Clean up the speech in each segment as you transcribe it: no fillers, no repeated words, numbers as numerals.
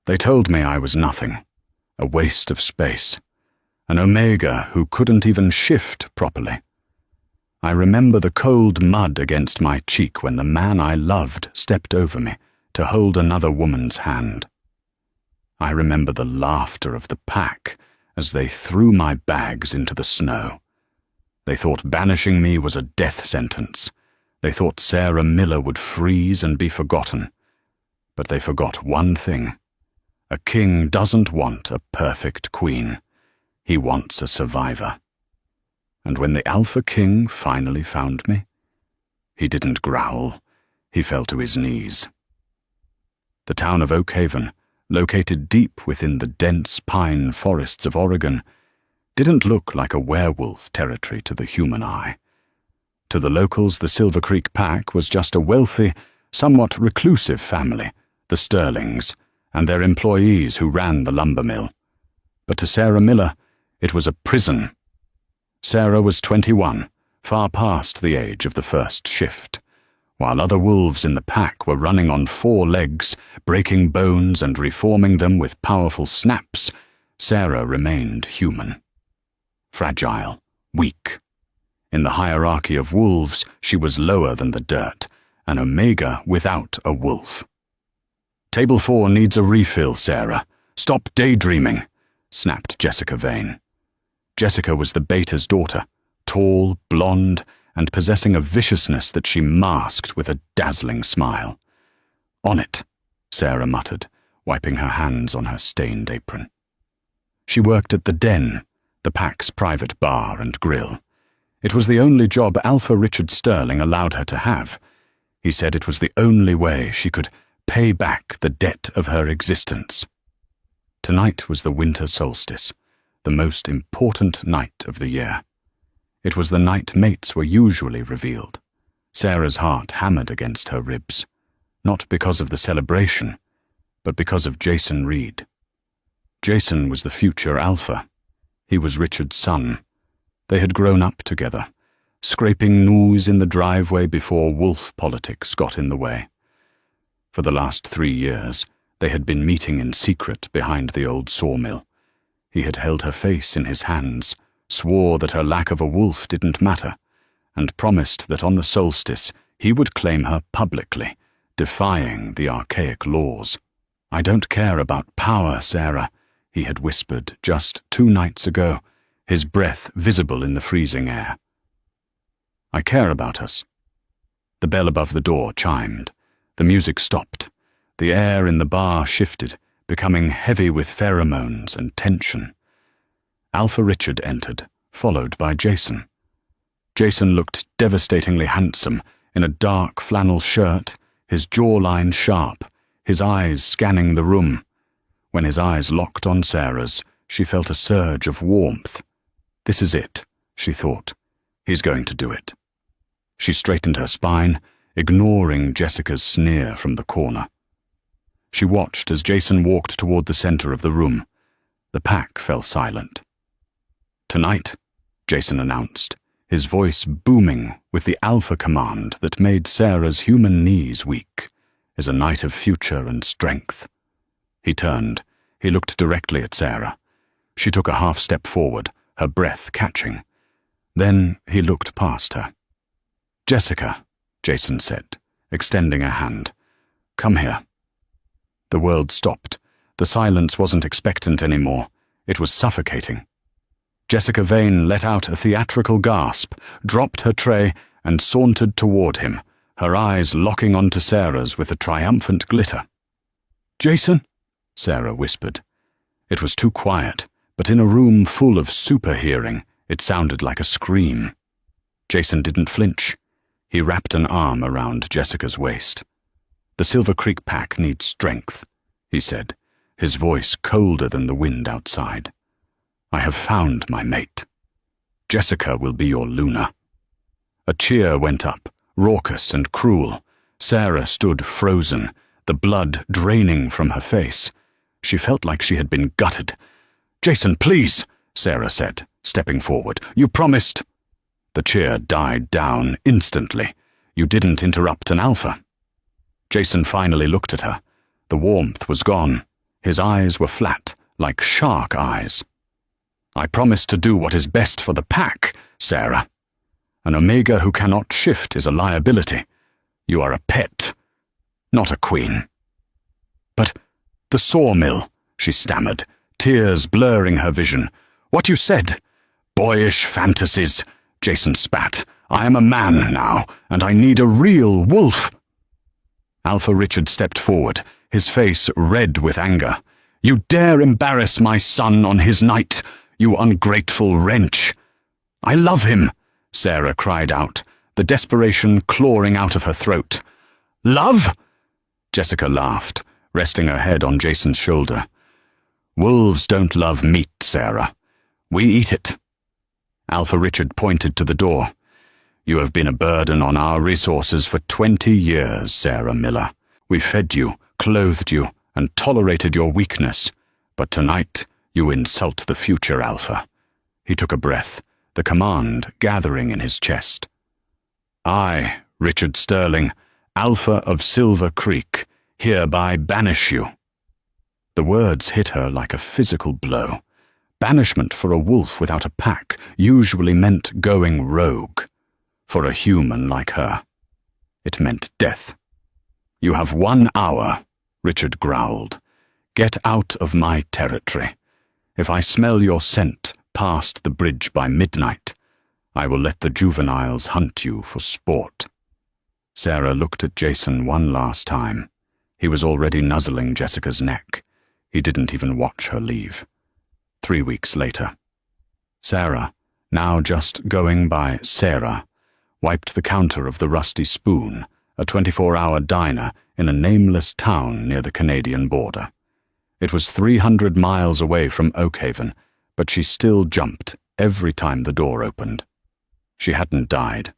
They told me I was nothing, a waste of space, an omega who couldn't even shift properly. I remember the cold mud against my cheek when the man I loved stepped over me to hold another woman's hand. I remember the laughter of the pack as they threw my bags into the snow. They thought banishing me was a death sentence. They thought Sarah Miller would freeze and be forgotten. But they forgot one thing. A king doesn't want a perfect queen. He wants a survivor. And when the Alpha King finally found me, he didn't growl. He fell to his knees. The town of Oak Haven, located deep within the dense pine forests of Oregon, didn't look like a werewolf territory to the human eye. To the locals, the Silver Creek Pack was just a wealthy, somewhat reclusive family, the Sterlings, and their employees who ran the lumber mill. But to Sarah Miller, it was a prison. Sarah was 21, far past the age of the first shift. While other wolves in the pack were running on 4 legs, breaking bones and reforming them with powerful snaps, Sarah remained human. Fragile, weak. In the hierarchy of wolves, she was lower than the dirt, an omega without a wolf. "Table 4 needs a refill, Sarah. Stop daydreaming," snapped Jessica Vane. Jessica was the Beta's daughter, tall, blonde, and possessing a viciousness that she masked with a dazzling smile. "On it," Sarah muttered, wiping her hands on her stained apron. She worked at the Den, the pack's private bar and grill. It was the only job Alpha Richard Sterling allowed her to have. He said it was the only way she could pay back the debt of her existence. Tonight was the winter solstice, the most important night of the year. It was the night mates were usually revealed. Sarah's heart hammered against her ribs, not because of the celebration, but because of Jason Reed. Jason was the future Alpha. He was Richard's son. They had grown up together, scraping noise in the driveway before wolf politics got in the way. For the last 3 years, they had been meeting in secret behind the old sawmill. He had held her face in his hands, swore that her lack of a wolf didn't matter, and promised that on the solstice he would claim her publicly, defying the archaic laws. "I don't care about power, Sarah," he had whispered just 2 nights ago, his breath visible in the freezing air. "I care about us." The bell above the door chimed. The music stopped. The air in the bar shifted, becoming heavy with pheromones and tension. Alpha Richard entered, followed by Jason. Jason looked devastatingly handsome in a dark flannel shirt, his jawline sharp, his eyes scanning the room. When his eyes locked on Sarah's, she felt a surge of warmth. This is it, she thought. He's going to do it. She straightened her spine, ignoring Jessica's sneer from the corner. She watched as Jason walked toward the center of the room. The pack fell silent. "Tonight," Jason announced, his voice booming with the alpha command that made Sarah's human knees weak, "is a night of future and strength." He turned. He looked directly at Sarah. She took a half step forward, her breath catching. Then he looked past her. "Jessica," Jason said, extending a hand. "Come here." The world stopped. The silence wasn't expectant anymore. It was suffocating. Jessica Vane let out a theatrical gasp, dropped her tray, and sauntered toward him, her eyes locking onto Sarah's with a triumphant glitter. "Jason?" Sarah whispered. It was too quiet, but in a room full of super-hearing, it sounded like a scream. Jason didn't flinch. He wrapped an arm around Jessica's waist. "The Silver Creek Pack needs strength," he said, his voice colder than the wind outside. "I have found my mate. Jessica will be your Luna." A cheer went up, raucous and cruel. Sarah stood frozen, the blood draining from her face. She felt like she had been gutted. "Jason, please," Sarah said, stepping forward. "You promised—" The cheer died down instantly. "You didn't interrupt an alpha." Jason finally looked at her. The warmth was gone. His eyes were flat, like shark eyes. "I promise to do what is best for the pack, Sarah. An Omega who cannot shift is a liability. You are a pet, not a queen." "But the sawmill," she stammered, tears blurring her vision. "What you said." "Boyish fantasies," Jason spat. "I am a man now, and I need a real wolf." Alpha Richard stepped forward, his face red with anger. "You dare embarrass my son on his night, you ungrateful wretch." "I love him," Sarah cried out, the desperation clawing out of her throat. "Love?" Jessica laughed, resting her head on Jason's shoulder. "Wolves don't love meat, Sarah. We eat it." Alpha Richard pointed to the door. "You have been a burden on our resources for 20 years, Sarah Miller. We fed you, clothed you, and tolerated your weakness. But tonight, you insult the future, Alpha." He took a breath, the command gathering in his chest. "I, Richard Sterling, Alpha of Silver Creek, hereby banish you." The words hit her like a physical blow. Banishment for a wolf without a pack usually meant going rogue. For a human like her, it meant death. "You have 1 hour," Richard growled. "Get out of my territory. If I smell your scent past the bridge by midnight, I will let the juveniles hunt you for sport." Sarah looked at Jason one last time. He was already nuzzling Jessica's neck. He didn't even watch her leave. 3 weeks later. Sarah, now just going by Sarah, wiped the counter of the Rusty Spoon, a 24-hour diner in a nameless town near the Canadian border. It was 300 miles away from Oakhaven, but she still jumped every time the door opened. She hadn't died,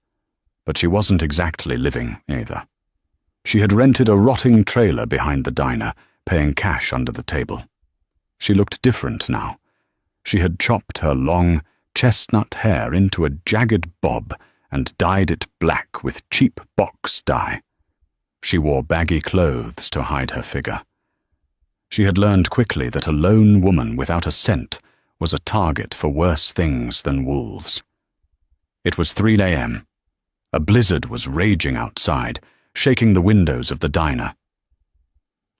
but she wasn't exactly living either. She had rented a rotting trailer behind the diner, paying cash under the table. She looked different now. She had chopped her long, chestnut hair into a jagged bob and dyed it black with cheap box dye. She wore baggy clothes to hide her figure. She had learned quickly that a lone woman without a scent was a target for worse things than wolves. It was 3 a.m. A blizzard was raging outside, shaking the windows of the diner.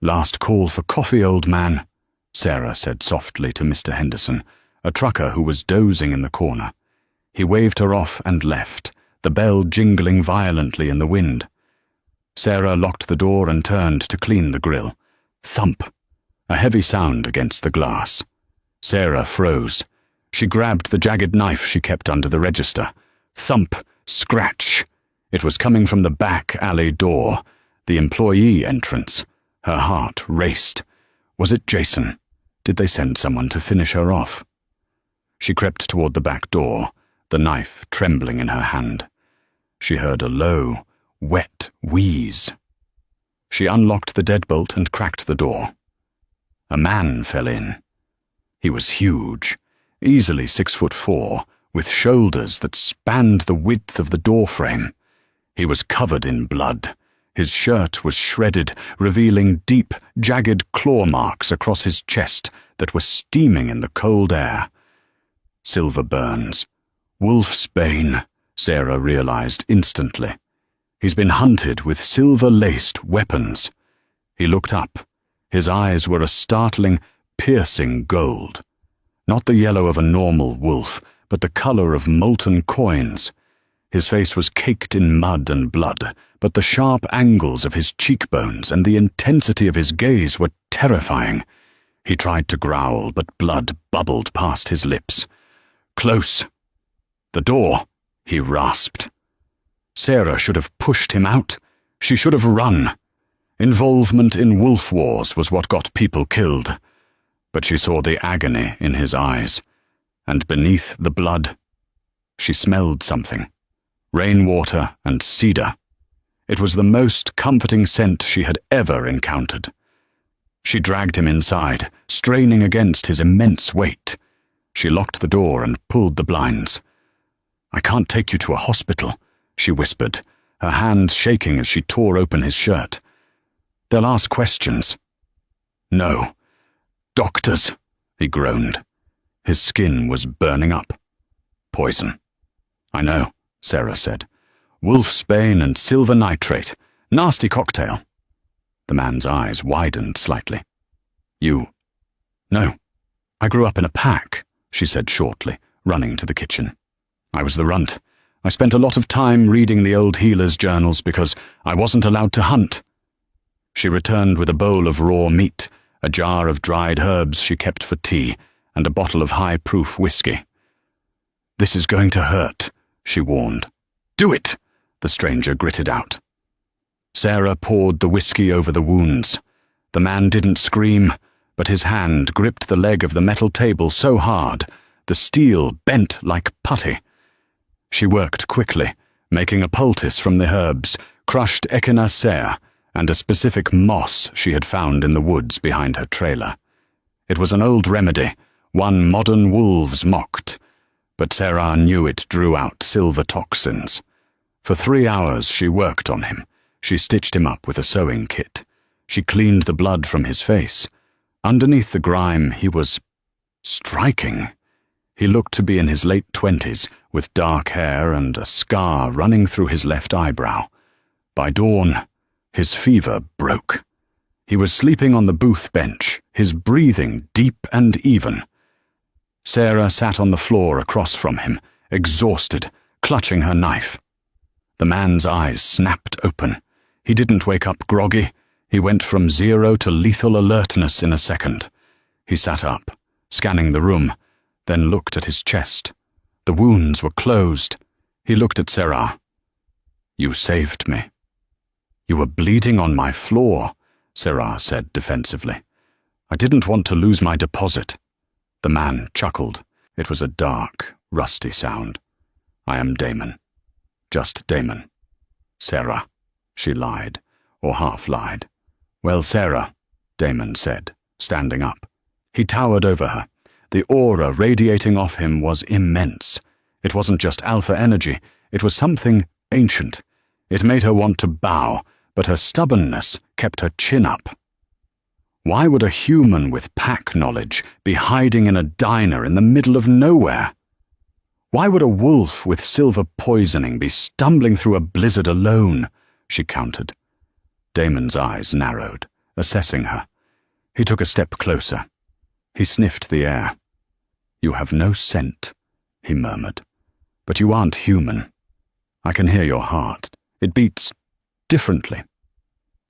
"Last call for coffee, old man," Sarah said softly to Mr. Henderson, a trucker who was dozing in the corner. He waved her off and left, the bell jingling violently in the wind. Sarah locked the door and turned to clean the grill. Thump! A heavy sound against the glass. Sarah froze. She grabbed the jagged knife she kept under the register. Thump! Scratch! It was coming from the back alley door, the employee entrance. Her heart raced. Was it Jason? Did they send someone to finish her off? She crept toward the back door, the knife trembling in her hand. She heard a low, wet wheeze. She unlocked the deadbolt and cracked the door. A man fell in. He was huge, easily 6'4", with shoulders that spanned the width of the doorframe. He was covered in blood. His shirt was shredded, revealing deep, jagged claw marks across his chest that were steaming in the cold air. Silver burns. Wolf's bane, Sarah realized instantly. He's been hunted with silver-laced weapons. He looked up. His eyes were a startling, piercing gold. Not the yellow of a normal wolf, but the color of molten coins. His face was caked in mud and blood, but the sharp angles of his cheekbones and the intensity of his gaze were terrifying. He tried to growl, but blood bubbled past his lips. "Close." "The door," he rasped. Sarah should have pushed him out. She should have run. Involvement in wolf wars was what got people killed. But she saw the agony in his eyes, and beneath the blood, she smelled something. Rainwater and cedar. It was the most comforting scent she had ever encountered. She dragged him inside, straining against his immense weight. She locked the door and pulled the blinds. "I can't take you to a hospital," she whispered, her hands shaking as she tore open his shirt. "They'll ask questions." "No, Doctors, he groaned. His skin was burning up. Poison. I know, Sarah said. Wolfsbane and silver nitrate. Nasty cocktail. The man's eyes widened slightly. You? No. I grew up in a pack, she said shortly, running to the kitchen. I was the runt. I spent a lot of time reading the old healers' journals because I wasn't allowed to hunt. She returned with a bowl of raw meat, a jar of dried herbs she kept for tea, and a bottle of high-proof whiskey. This is going to hurt, she warned. Do it, the stranger gritted out. Sarah poured the whiskey over the wounds. The man didn't scream, but his hand gripped the leg of the metal table so hard, the steel bent like putty. She worked quickly, making a poultice from the herbs, crushed echinacea, and a specific moss she had found in the woods behind her trailer. It was an old remedy, one modern wolves mocked, but Sarah knew it drew out silver toxins. For 3 hours she worked on him. She stitched him up with a sewing kit. She cleaned the blood from his face. Underneath the grime, he was striking. He looked to be in his late 20s, with dark hair and a scar running through his left eyebrow. By dawn, his fever broke. He was sleeping on the booth bench, his breathing deep and even. Sarah sat on the floor across from him, exhausted, clutching her knife. The man's eyes snapped open. He didn't wake up groggy. He went from 0 to lethal alertness in a second. He sat up, scanning the room, then looked at his chest. The wounds were closed. He looked at Sarah. You saved me. You were bleeding on my floor, Sarah said defensively. I didn't want to lose my deposit. The man chuckled. It was a dark, rusty sound. I am Damon. Just Damon. Sarah, she lied, or half-lied. Well, Sarah, Damon said, standing up. He towered over her. The aura radiating off him was immense. It wasn't just alpha energy, it was something ancient. It made her want to bow, but her stubbornness kept her chin up. Why would a human with pack knowledge be hiding in a diner in the middle of nowhere? Why would a wolf with silver poisoning be stumbling through a blizzard alone? She countered. Damon's eyes narrowed, assessing her. He took a step closer. He sniffed the air. You have no scent, he murmured. But you aren't human. I can hear your heart. It beats differently.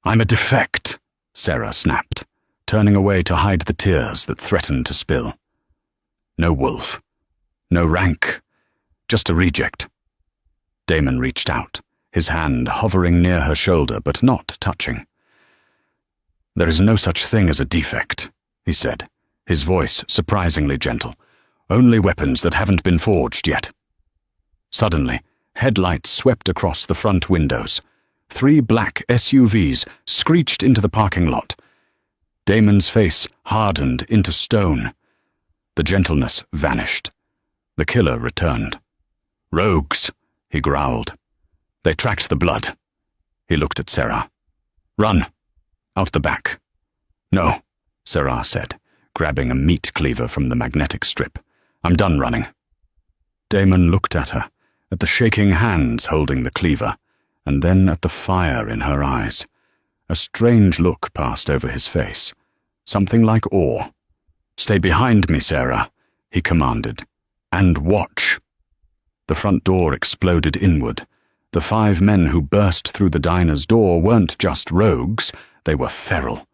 I'm a defect, Sarah snapped, turning away to hide the tears that threatened to spill. No wolf. No rank. Just a reject. Damon reached out, his hand hovering near her shoulder but not touching. There is no such thing as a defect, he said, his voice surprisingly gentle. Only weapons that haven't been forged yet. Suddenly, headlights swept across the front windows. 3 black SUVs screeched into the parking lot. Damon's face hardened into stone. The gentleness vanished. The killer returned. Rogues, he growled. They tracked the blood. He looked at Sarah. Run. Out the back. No, Sarah said, grabbing a meat cleaver from the magnetic strip. I'm done running. Damon looked at her, at the shaking hands holding the cleaver, and then at the fire in her eyes. A strange look passed over his face, something like awe. Stay behind me, Sarah, he commanded, and watch. The front door exploded inward. The 5 men who burst through the diner's door weren't just rogues, they were feral.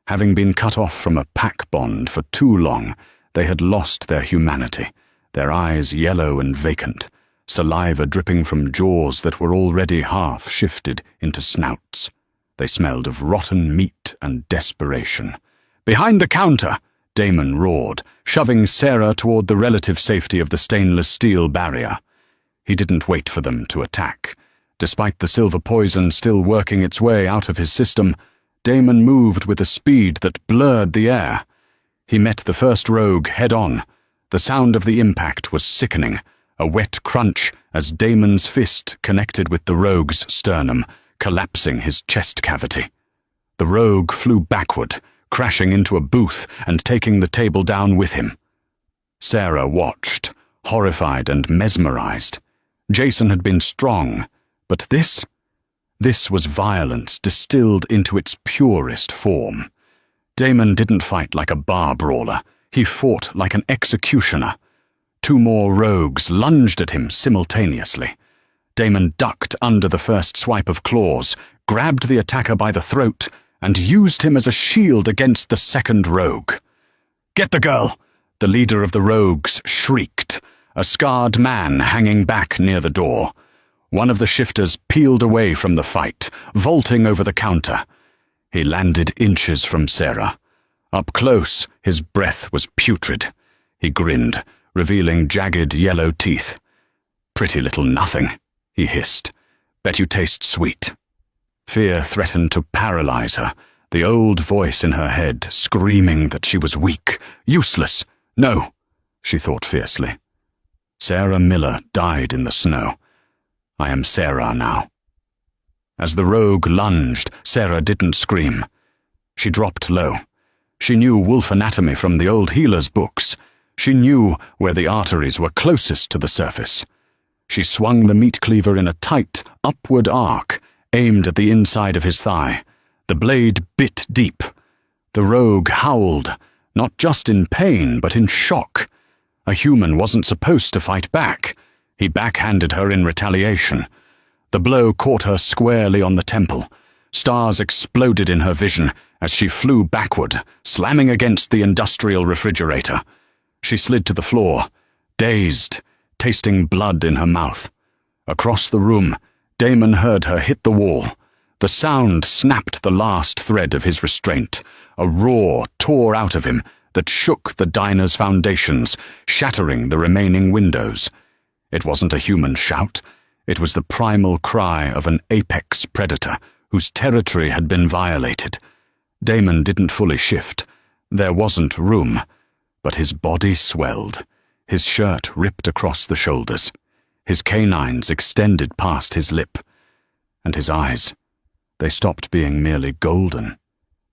Having been cut off from a pack bond for too long, they had lost their humanity, their eyes yellow and vacant, saliva dripping from jaws that were already half shifted into snouts. They smelled of rotten meat and desperation. Behind the counter, Damon roared, shoving Sarah toward the relative safety of the stainless steel barrier. He didn't wait for them to attack. Despite the silver poison still working its way out of his system, Damon moved with a speed that blurred the air. He met the first rogue head-on. The sound of the impact was sickening, a wet crunch as Damon's fist connected with the rogue's sternum, collapsing his chest cavity. The rogue flew backward, crashing into a booth and taking the table down with him. Sarah watched, horrified and mesmerized. Jason had been strong, but this was violence distilled into its purest form. Damon didn't fight like a bar brawler. He fought like an executioner. Two more rogues lunged at him simultaneously. Damon ducked under the first swipe of claws, grabbed the attacker by the throat, and used him as a shield against the second rogue. "Get the girl!" the leader of the rogues shrieked, a scarred man hanging back near the door. One of the shifters peeled away from the fight, vaulting over the counter. He landed inches from Sarah. Up close, his breath was putrid. He grinned, revealing jagged yellow teeth. "Pretty little nothing," he hissed. "Bet you taste sweet." Fear threatened to paralyze her, the old voice in her head screaming that she was weak, useless. "No," she thought fiercely. Sarah Miller died in the snow. I am Sarah now. As the rogue lunged, Sarah didn't scream. She dropped low. She knew wolf anatomy from the old healer's books. She knew where the arteries were closest to the surface. She swung the meat cleaver in a tight, upward arc, aimed at the inside of his thigh. The blade bit deep. The rogue howled, not just in pain, but in shock. A human wasn't supposed to fight back. He backhanded her in retaliation. The blow caught her squarely on the temple. Stars exploded in her vision as she flew backward, slamming against the industrial refrigerator. She slid to the floor, dazed, tasting blood in her mouth. Across the room, Damon heard her hit the wall. The sound snapped the last thread of his restraint. A roar tore out of him that shook the diner's foundations, shattering the remaining windows. It wasn't a human shout. It was the primal cry of an apex predator whose territory had been violated. Damon didn't fully shift. There wasn't room, but his body swelled. His shirt ripped across the shoulders. His canines extended past his lip. And his eyes, they stopped being merely golden.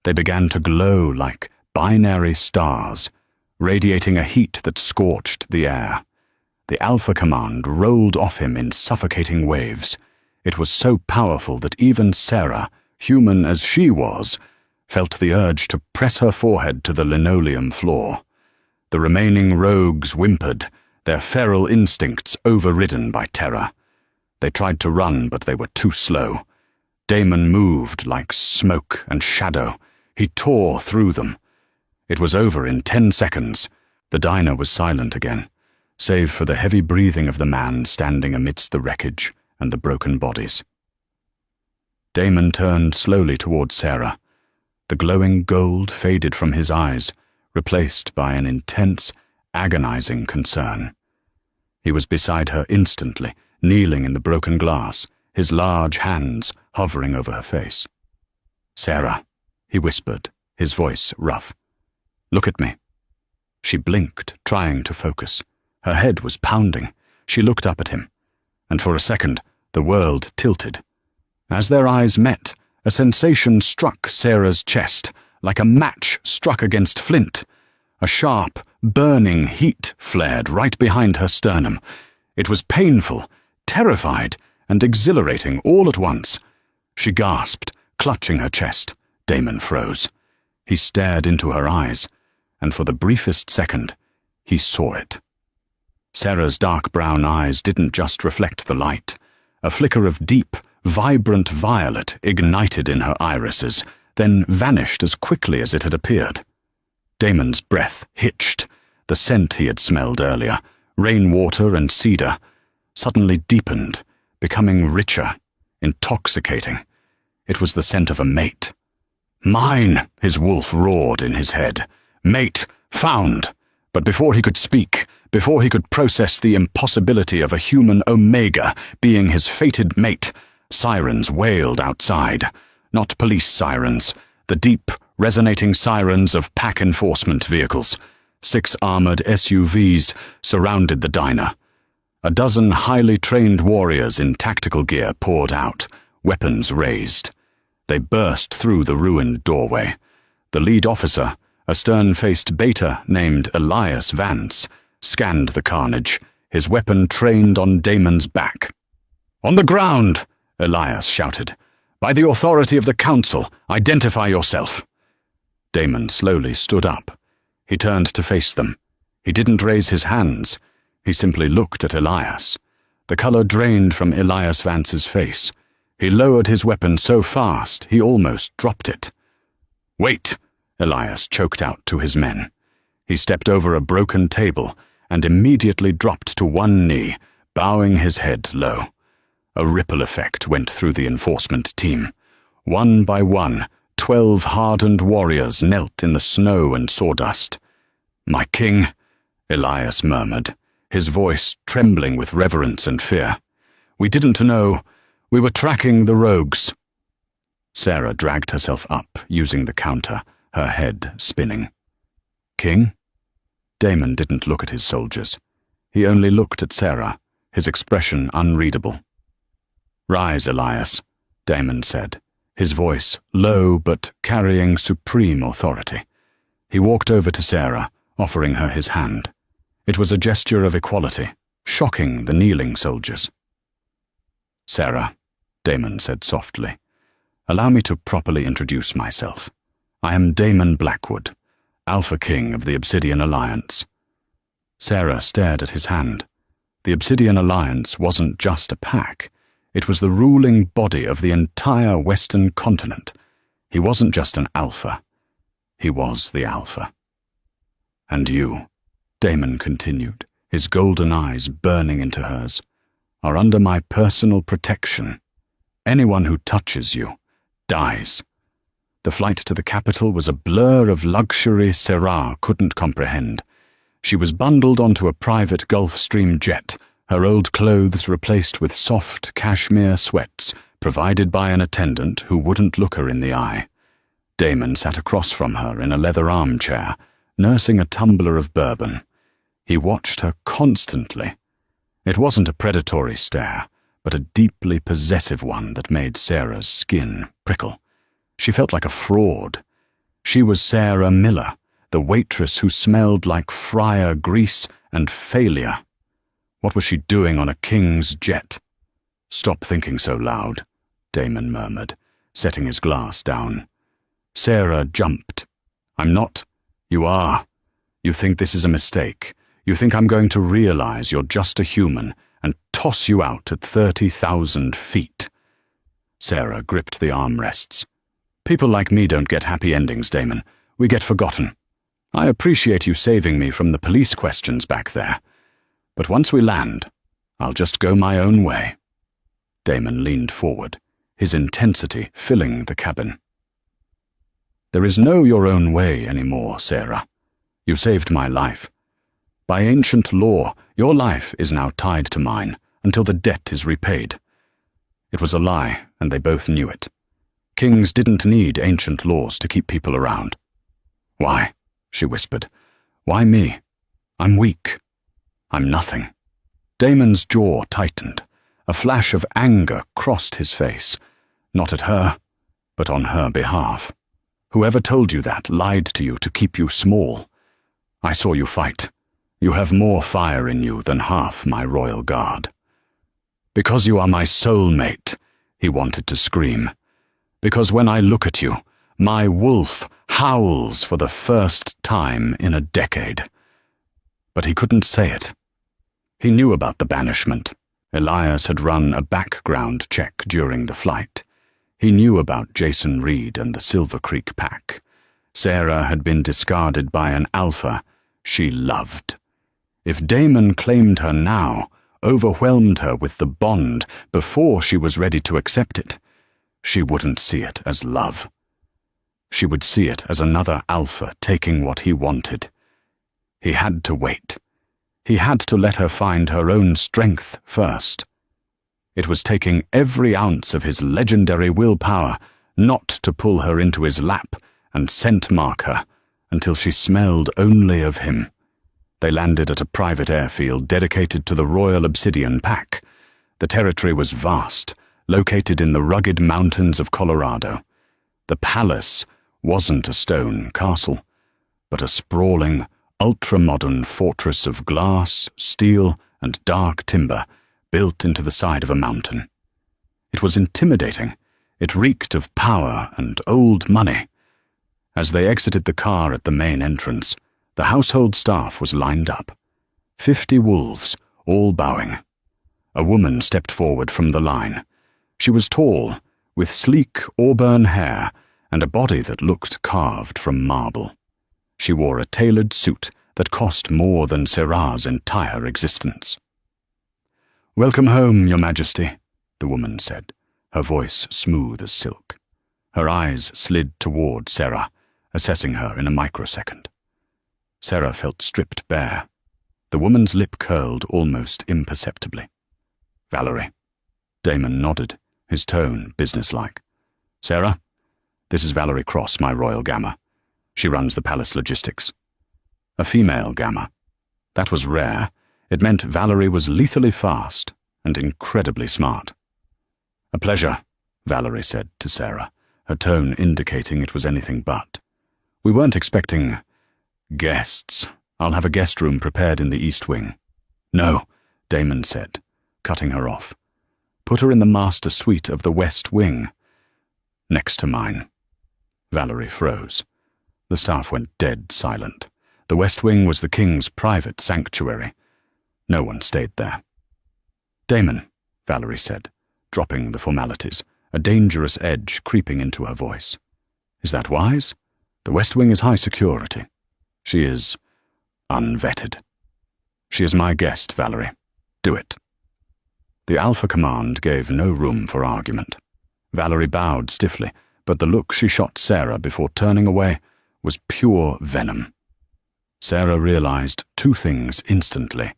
They began to glow like binary stars, radiating a heat that scorched the air. The Alpha Command rolled off him in suffocating waves. It was so powerful that even Sarah, human as she was, felt the urge to press her forehead to the linoleum floor. The remaining rogues whimpered, their feral instincts overridden by terror. They tried to run, but they were too slow. Damon moved like smoke and shadow. He tore through them. It was over in 10 seconds. The diner was silent again, save for the heavy breathing of the man standing amidst the wreckage and the broken bodies. Damon turned slowly toward Sarah. The glowing gold faded from his eyes, replaced by an intense, agonizing concern. He was beside her instantly, kneeling in the broken glass, his large hands hovering over her face. "Sarah," he whispered, his voice rough. "Look at me." She blinked, trying to focus. Her head was pounding. She looked up at him, and for a second, the world tilted. As their eyes met, a sensation struck Sarah's chest, like a match struck against flint. A sharp, burning heat flared right behind her sternum. It was painful, terrified, and exhilarating all at once. She gasped, clutching her chest. Damon froze. He stared into her eyes, and for the briefest second, he saw it. Sarah's dark brown eyes didn't just reflect the light. A flicker of deep, vibrant violet ignited in her irises, then vanished as quickly as it had appeared. Damon's breath hitched. The scent he had smelled earlier, rainwater and cedar, suddenly deepened, becoming richer, intoxicating. It was the scent of a mate. "Mine!" his wolf roared in his head. "Mate! Found!" But before he could speak, before he could process the impossibility of a human omega being his fated mate, sirens wailed outside. Not police sirens, the deep, resonating sirens of pack enforcement vehicles. 6 armored SUVs surrounded the diner. A dozen highly trained warriors in tactical gear poured out, weapons raised. They burst through the ruined doorway. The lead officer, a stern-faced beta named Elias Vance, scanned the carnage, his weapon trained on Damon's back. "On the ground!" Elias shouted. "By the authority of the council, identify yourself." Damon slowly stood up. He turned to face them. He didn't raise his hands. He simply looked at Elias. The color drained from Elias Vance's face. He lowered his weapon so fast he almost dropped it. "Wait!" Elias choked out to his men. He stepped over a broken table and immediately dropped to one knee, bowing his head low. A ripple effect went through the enforcement team. One by one, 12 hardened warriors knelt in the snow and sawdust. "My king," Elias murmured, his voice trembling with reverence and fear. "We didn't know. We were tracking the rogues." Sarah dragged herself up, using the counter, her head spinning. "King?" Damon didn't look at his soldiers. He only looked at Sarah, his expression unreadable. "Rise, Elias," Damon said, his voice low but carrying supreme authority. He walked over to Sarah, offering her his hand. It was a gesture of equality, shocking the kneeling soldiers. "Sarah," Damon said softly, "allow me to properly introduce myself. I am Damon Blackwood, Alpha King of the Obsidian Alliance." Sarah stared at his hand. The Obsidian Alliance wasn't just a pack. It was the ruling body of the entire Western continent. He wasn't just an alpha. He was the alpha. "And you," Damon continued, his golden eyes burning into hers, "are under my personal protection. Anyone who touches you dies." The flight to the capital was a blur of luxury Sarah couldn't comprehend. She was bundled onto a private Gulfstream jet, her old clothes replaced with soft cashmere sweats provided by an attendant who wouldn't look her in the eye. Damon sat across from her in a leather armchair, nursing a tumbler of bourbon. He watched her constantly. It wasn't a predatory stare, but a deeply possessive one that made Sarah's skin prickle. She felt like a fraud. She was Sarah Miller, the waitress who smelled like fryer grease and failure. What was she doing on a king's jet? "Stop thinking so loud," Damon murmured, setting his glass down. Sarah jumped. "I'm not. You are. You think this is a mistake. You think I'm going to realize you're just a human and toss you out at 30,000 feet. Sarah gripped the armrests. "People like me don't get happy endings, Damon. We get forgotten. I appreciate you saving me from the police questions back there. But once we land, I'll just go my own way." Damon leaned forward, his intensity filling the cabin. "There is no your own way anymore, Sarah. You saved my life. By ancient law, your life is now tied to mine until the debt is repaid." It was a lie, and they both knew it. Kings didn't need ancient laws to keep people around. "Why?" she whispered. "Why me? I'm weak. I'm nothing." Damon's jaw tightened. A flash of anger crossed his face, not at her, but on her behalf. "Whoever told you that lied to you to keep you small. I saw you fight. You have more fire in you than half my royal guard." "Because you are my soulmate," he wanted to scream. "Because when I look at you, my wolf howls for the first time in a decade." But he couldn't say it. He knew about the banishment. Elias had run a background check during the flight. He knew about Jason Reed and the Silver Creek pack. Sarah had been discarded by an alpha she loved. If Damon claimed her now, overwhelmed her with the bond before she was ready to accept it, she wouldn't see it as love. She would see it as another alpha taking what he wanted. He had to wait. He had to let her find her own strength first. It was taking every ounce of his legendary willpower not to pull her into his lap and scent mark her until she smelled only of him. They landed at a private airfield dedicated to the Royal Obsidian Pack. The territory was vast, located in the rugged mountains of Colorado. The palace wasn't a stone castle, but a sprawling, ultra-modern fortress of glass, steel, and dark timber built into the side of a mountain. It was intimidating. It reeked of power and old money. As they exited the car at the main entrance, the household staff was lined up. 50 wolves, all bowing. A woman stepped forward from the line. She was tall, with sleek auburn hair and a body that looked carved from marble. She wore a tailored suit that cost more than Syrah's entire existence. "Welcome home, Your Majesty," the woman said, her voice smooth as silk. Her eyes slid toward Syrah, assessing her in a microsecond. Syrah felt stripped bare. The woman's lip curled almost imperceptibly. "Valerie." Damon nodded, his tone businesslike. "Syrah, this is Valerie Cross, my royal gamma. She runs the palace logistics." A female gamma. That was rare. It meant Valerie was lethally fast and incredibly smart. "A pleasure," Valerie said to Syrah, her tone indicating it was anything but. "We weren't expecting guests. I'll have a guest room prepared in the East Wing." "No," Damon said, cutting her off. "Put her in the master suite of the West Wing, next to mine." Valerie froze. The staff went dead silent. The West Wing was the king's private sanctuary. No one stayed there. "Damon," Valerie said, dropping the formalities, a dangerous edge creeping into her voice. "Is that wise? The West Wing is high security. She is unvetted. She is my guest, Valerie. Do it." The Alpha Command gave no room for argument. Valerie bowed stiffly, but the look she shot Syrah before turning away was pure venom. Syrah realized two things instantly.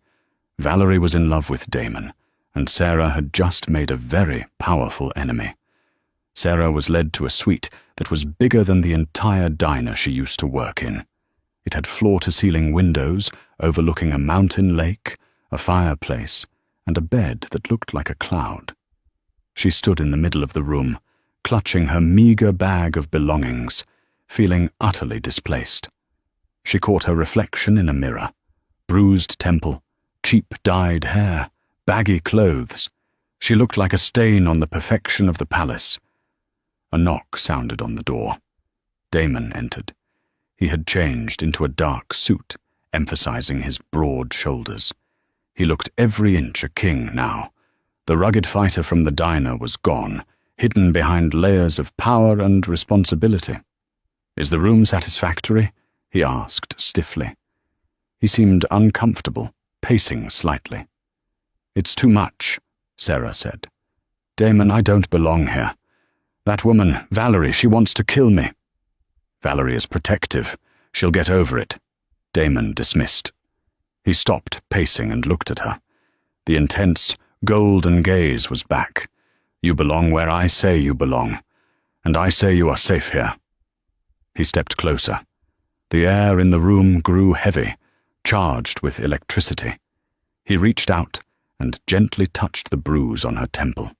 Valerie was in love with Damon, and Syrah had just made a very powerful enemy. Syrah was led to a suite that was bigger than the entire diner she used to work in. It had floor-to-ceiling windows overlooking a mountain lake, a fireplace, and a bed that looked like a cloud. She stood in the middle of the room, clutching her meager bag of belongings, feeling utterly displaced. She caught her reflection in a mirror. Bruised temple, cheap dyed hair, baggy clothes. She looked like a stain on the perfection of the palace. A knock sounded on the door. Damon entered. He had changed into a dark suit, emphasizing his broad shoulders. He looked every inch a king now. The rugged fighter from the diner was gone, hidden behind layers of power and responsibility. "Is the room satisfactory?" he asked stiffly. He seemed uncomfortable, pacing slightly. "It's too much," Syrah said. "Damon, I don't belong here. That woman, Valerie, she wants to kill me." "Valerie is protective. She'll get over it," Damon dismissed. He stopped pacing and looked at her. The intense, golden gaze was back. "You belong where I say you belong, and I say you are safe here." He stepped closer. The air in the room grew heavy, charged with electricity. He reached out and gently touched the bruise on her temple.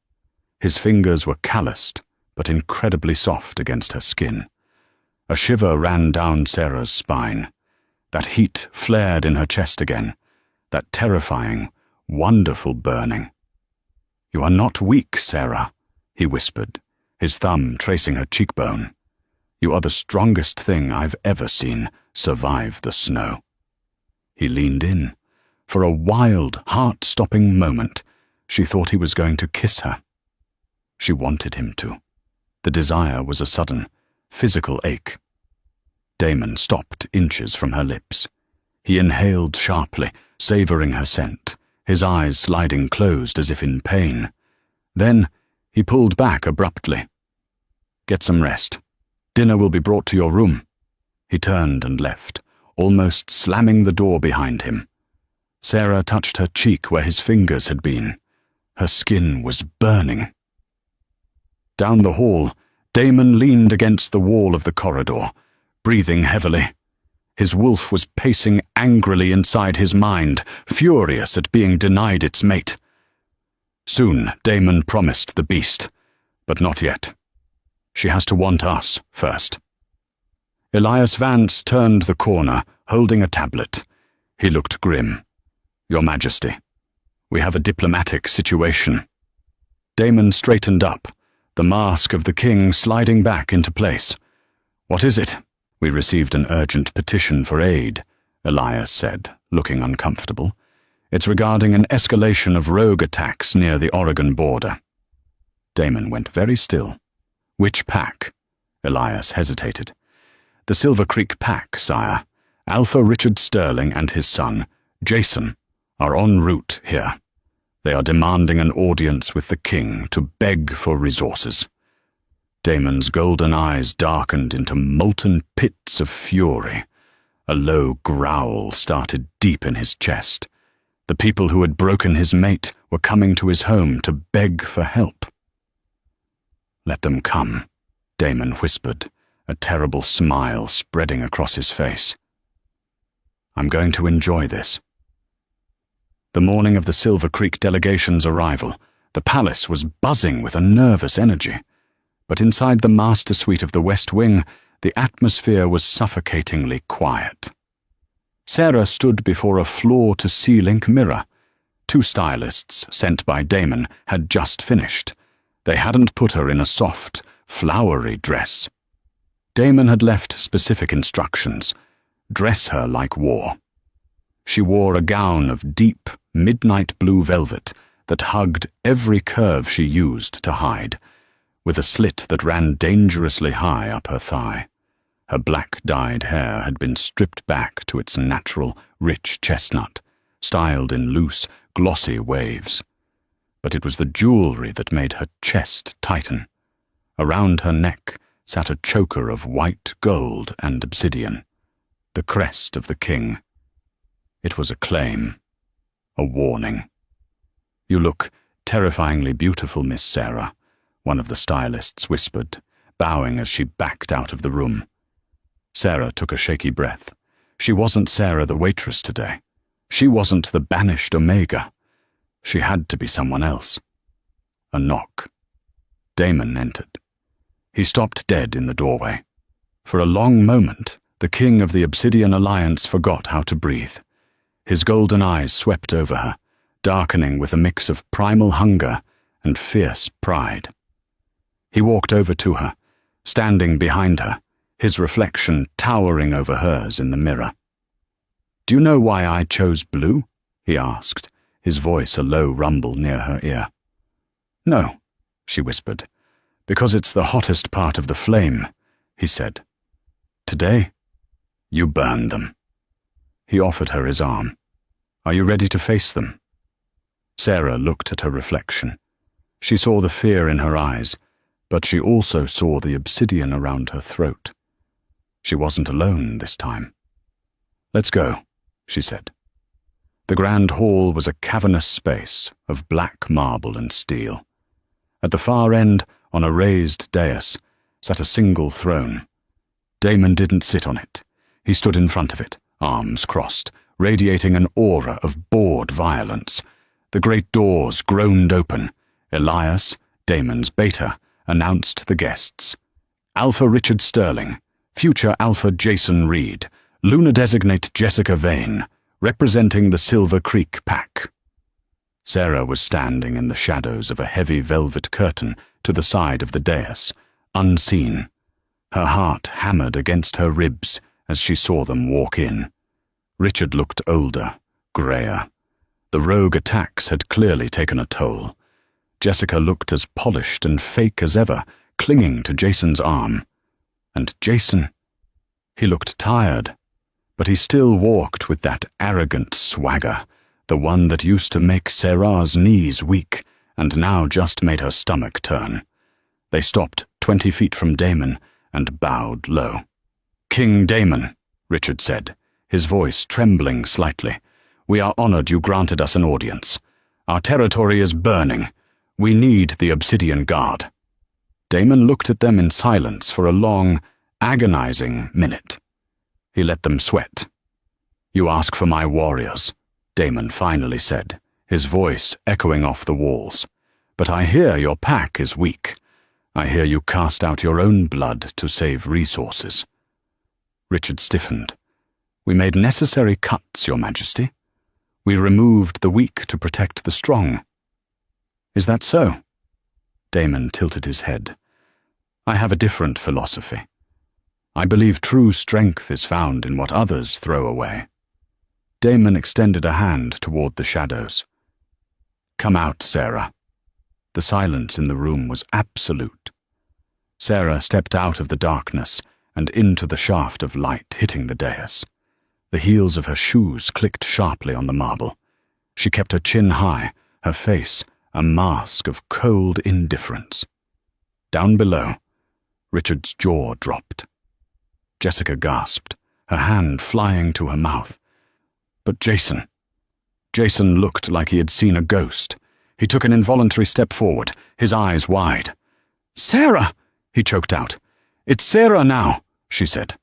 His fingers were calloused, but incredibly soft against her skin. A shiver ran down Syrah's spine. That heat flared in her chest again, that terrifying, wonderful burning. "You are not weak, Syrah," he whispered, his thumb tracing her cheekbone. "You are the strongest thing I've ever seen survive the snow." He leaned in. For a wild, heart-stopping moment, she thought he was going to kiss her. She wanted him to. The desire was a sudden, physical ache. Damon stopped inches from her lips. He inhaled sharply, savoring her scent, his eyes sliding closed as if in pain. Then he pulled back abruptly. "Get some rest. Dinner will be brought to your room." He turned and left, almost slamming the door behind him. Syrah touched her cheek where his fingers had been. Her skin was burning. Down the hall, Damon leaned against the wall of the corridor, breathing heavily. His wolf was pacing angrily inside his mind, furious at being denied its mate. Soon, Damon promised the beast, but not yet. She has to want us first. Elias Vance turned the corner, holding a tablet. He looked grim. "Your Majesty, we have a diplomatic situation." Damon straightened up, the mask of the king sliding back into place. "What is it?" "We received an urgent petition for aid," Elias said, looking uncomfortable. "It's regarding an escalation of rogue attacks near the Oregon border." Damon went very still. "Which pack?" Elias hesitated. "The Silver Creek pack, sire. Alpha Richard Sterling and his son, Jason, are en route here. They are demanding an audience with the king to beg for resources." Damon's golden eyes darkened into molten pits of fury. A low growl started deep in his chest. The people who had broken his mate were coming to his home to beg for help. "Let them come," Damon whispered, a terrible smile spreading across his face. "I'm going to enjoy this." The morning of the Silver Creek delegation's arrival, the palace was buzzing with a nervous energy. But inside the master suite of the West Wing, the atmosphere was suffocatingly quiet. Sarah stood before a floor-to-ceiling mirror. 2 stylists sent by Damon had just finished. They hadn't put her in a soft, flowery dress. Damon had left specific instructions. Dress her like war. She wore a gown of deep, midnight blue velvet that hugged every curve she used to hide, with a slit that ran dangerously high up her thigh. Her black-dyed hair had been stripped back to its natural, rich chestnut, styled in loose, glossy waves. But it was the jewelry that made her chest tighten. Around her neck sat a choker of white gold and obsidian, the crest of the king. It was a claim, a warning. "You look terrifyingly beautiful, Miss Sarah," one of the stylists whispered, bowing as she backed out of the room. Sarah took a shaky breath. She wasn't Sarah the waitress today. She wasn't the banished Omega. She had to be someone else. A knock. Damon entered. He stopped dead in the doorway. For a long moment, the king of the Obsidian Alliance forgot how to breathe. His golden eyes swept over her, darkening with a mix of primal hunger and fierce pride. He walked over to her, standing behind her, his reflection towering over hers in the mirror. "Do you know why I chose blue?" he asked, his voice a low rumble near her ear. "No," she whispered. "Because it's the hottest part of the flame," he said. "Today, you burn them." He offered her his arm. "Are you ready to face them?" Sarah looked at her reflection. She saw the fear in her eyes, but she also saw the obsidian around her throat. She wasn't alone this time. "Let's go," she said. The grand hall was a cavernous space of black marble and steel. At the far end, on a raised dais, sat a single throne. Damon didn't sit on it. He stood in front of it, arms crossed, radiating an aura of bored violence. The great doors groaned open. Elias, Damon's beta, announced the guests. Alpha Richard Sterling, future Alpha Jason Reed, Lunar Designate Jessica Vane, representing the Silver Creek Pack. Sarah was standing in the shadows of a heavy velvet curtain to the side of the dais, unseen. Her heart hammered against her ribs as she saw them walk in. Richard looked older, greyer. The rogue attacks had clearly taken a toll. Jessica looked as polished and fake as ever, clinging to Jason's arm. And Jason, he looked tired, but he still walked with that arrogant swagger, the one that used to make Sarah's knees weak and now just made her stomach turn. They stopped 20 feet from Damon and bowed low. "King Damon," Richard said, his voice trembling slightly, "we are honored you granted us an audience. Our territory is burning. We need the Obsidian Guard." Damon looked at them in silence for a long, agonizing minute. He let them sweat. "You ask for my warriors," Damon finally said, his voice echoing off the walls. "But I hear your pack is weak. I hear you cast out your own blood to save resources." Richard stiffened. "We made necessary cuts, Your Majesty. We removed the weak to protect the strong." "Is that so?" Damon tilted his head. "I have a different philosophy. I believe true strength is found in what others throw away." Damon extended a hand toward the shadows. "Come out, Sarah." The silence in the room was absolute. Sarah stepped out of the darkness and into the shaft of light hitting the dais. The heels of her shoes clicked sharply on the marble. She kept her chin high, her face a mask of cold indifference. Down below, Richard's jaw dropped. Jessica gasped, her hand flying to her mouth. But Jason looked like he had seen a ghost. He took an involuntary step forward, his eyes wide. "Sarah!" he choked out. "It's Sarah now," she said.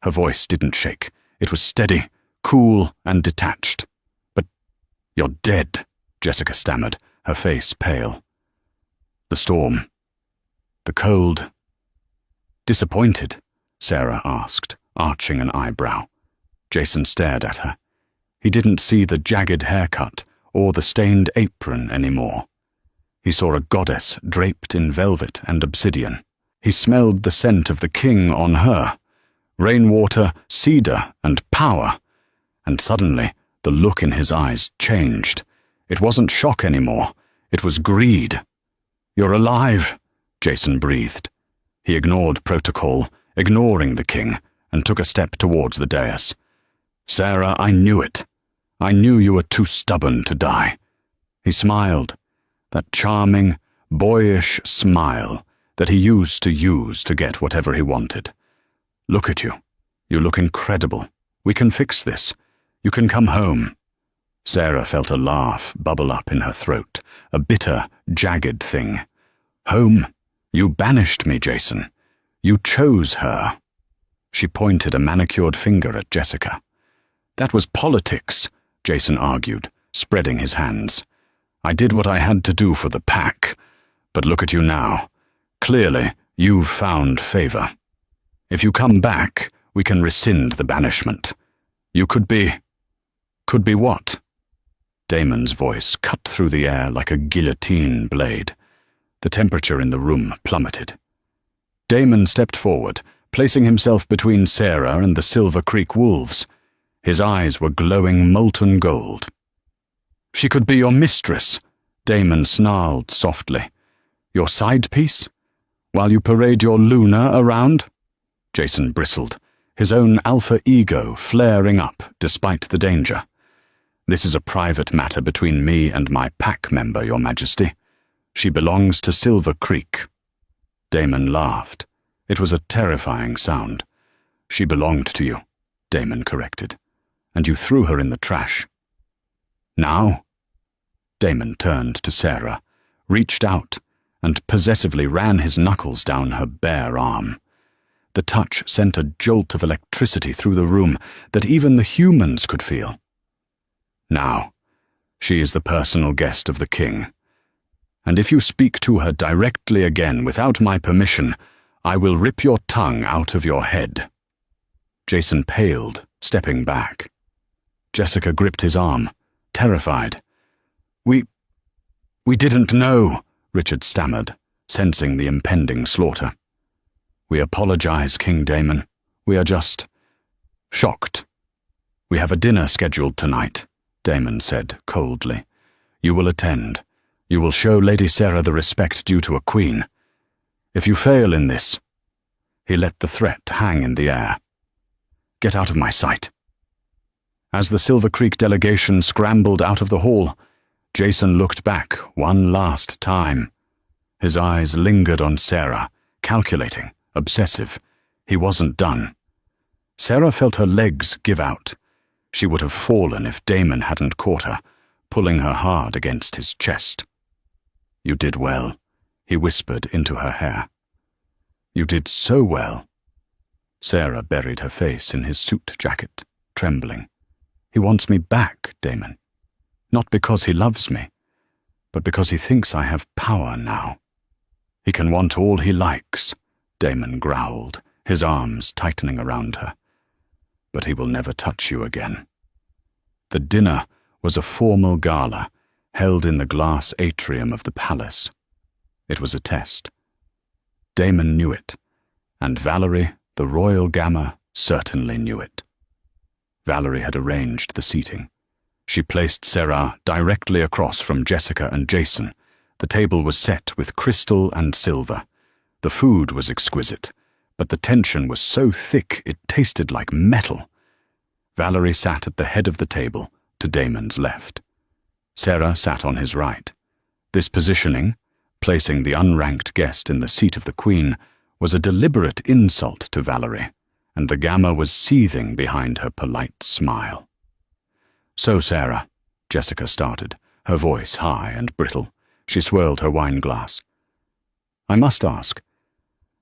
Her voice didn't shake. It was steady, cool, and detached. "But you're dead," Jessica stammered, her face pale. "The storm. The cold." "Disappointed?" Sarah asked, arching an eyebrow. Jason stared at her. He didn't see the jagged haircut or the stained apron anymore. He saw a goddess draped in velvet and obsidian. He smelled the scent of the king on her, rainwater, cedar, and power. And suddenly, the look in his eyes changed. It wasn't shock anymore. It was greed. "You're alive," Jason breathed. He ignored protocol, ignoring the king, and took a step towards the dais. "Sarah, I knew it. I knew you were too stubborn to die." He smiled, that charming, boyish smile that he used to get whatever he wanted. "Look at you. You look incredible. We can fix this. You can come home." Sarah felt a laugh bubble up in her throat, a bitter, jagged thing. "Home? You banished me, Jason. You chose her." She pointed a manicured finger at Jessica. "That was politics," Jason argued, spreading his hands. "I did what I had to do for the pack. But look at you now. Clearly, you've found favor. If you come back, we can rescind the banishment. You could be what?" Damon's voice cut through the air like a guillotine blade. The temperature in the room plummeted. Damon stepped forward, placing himself between Sarah and the Silver Creek wolves. His eyes were glowing molten gold. "She could be your mistress," Damon snarled softly. "Your side piece? While you parade your Luna around?" Jason bristled, his own alpha ego flaring up despite the danger. "This is a private matter between me and my pack member, Your Majesty. She belongs to Silver Creek." Damon laughed. It was a terrifying sound. "She belonged to you," Damon corrected, "and you threw her in the trash." "Now?" Damon turned to Sarah, reached out, and possessively ran his knuckles down her bare arm. The touch sent a jolt of electricity through the room that even the humans could feel. "Now, she is the personal guest of the king. And if you speak to her directly again without my permission, I will rip your tongue out of your head." Jason paled, stepping back. Jessica gripped his arm, terrified. We didn't know," Richard stammered, sensing the impending slaughter. "We apologize, King Damon. We are just shocked." "We have a dinner scheduled tonight," Damon said coldly. "You will attend. You will show Lady Sarah the respect due to a queen. If you fail in this—" He let the threat hang in the air. "Get out of my sight." As the Silver Creek delegation scrambled out of the hall, Jason looked back one last time. His eyes lingered on Sarah, calculating, obsessive. He wasn't done. Sarah felt her legs give out. She would have fallen if Damon hadn't caught her, pulling her hard against his chest. "You did well," he whispered into her hair. "You did so well." Sarah buried her face in his suit jacket, trembling. "He wants me back, Damon. Not because he loves me, but because he thinks I have power now." "He can want all he likes," Damon growled, his arms tightening around her. but he will never touch you again. The dinner was a formal gala held in the glass atrium of the palace. It was a test. Damon knew it, and Valerie, the royal gamma, certainly knew it. Valerie had arranged the seating. She placed Sarah directly across from Jessica and Jason. The table was set with crystal and silver. The food was exquisite, but the tension was so thick it tasted like metal. Valerie sat at the head of the table, to Damon's left. Sarah sat on his right. This positioning, placing the unranked guest in the seat of the queen, was a deliberate insult to Valerie, and the gamma was seething behind her polite smile. "So, Sarah," Jessica started, her voice high and brittle. She swirled her wine glass. "I must ask,